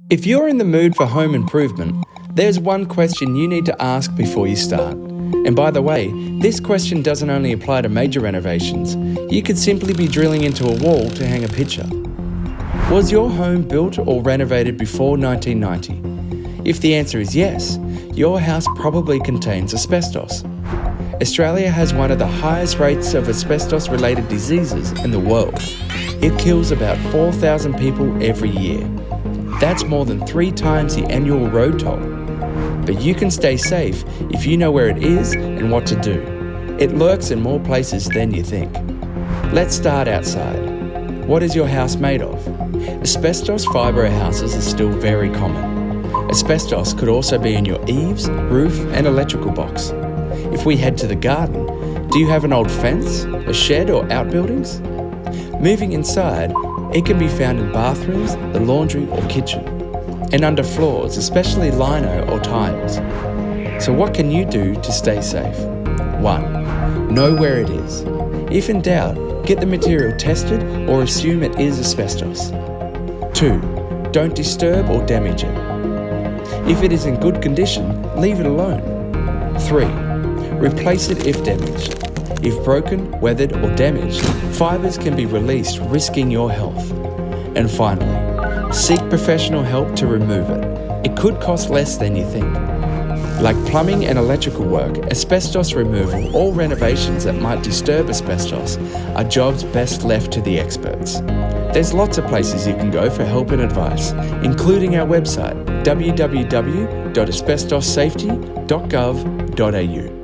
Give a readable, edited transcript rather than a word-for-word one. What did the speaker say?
If you're in the mood for home improvement, there's one question you need to ask before you start. And by the way, this question doesn't only apply to major renovations. You could simply be drilling into a wall to hang a picture. Was your home built or renovated before 1990? If the answer is yes, your house probably contains asbestos. Australia has one of the highest rates of asbestos-related diseases in the world. It kills about 4,000 people every year. That's more than 3 times the annual road toll. But you can stay safe if you know where it is and what to do. It lurks in more places than you think. Let's start outside. What is your house made of? Asbestos fibre houses are still very common. Asbestos could also be in your eaves, roof and electrical box. If we head to the garden, do you have an old fence, a shed or outbuildings? Moving inside, it can be found in bathrooms, the laundry or kitchen, and under floors, especially lino or tiles. So what can you do to stay safe? 1. Know where it is. If in doubt, get the material tested or assume it is asbestos. 2. Don't disturb or damage it. If it is in good condition, leave it alone. 3. Replace it if damaged. If broken, weathered or damaged, fibres can be released, risking your health. And finally, seek professional help to remove it. It could cost less than you think. Like plumbing and electrical work, asbestos removal, or renovations that might disturb asbestos are jobs best left to the experts. There's lots of places you can go for help and advice, including our website, www.asbestossafety.gov.au.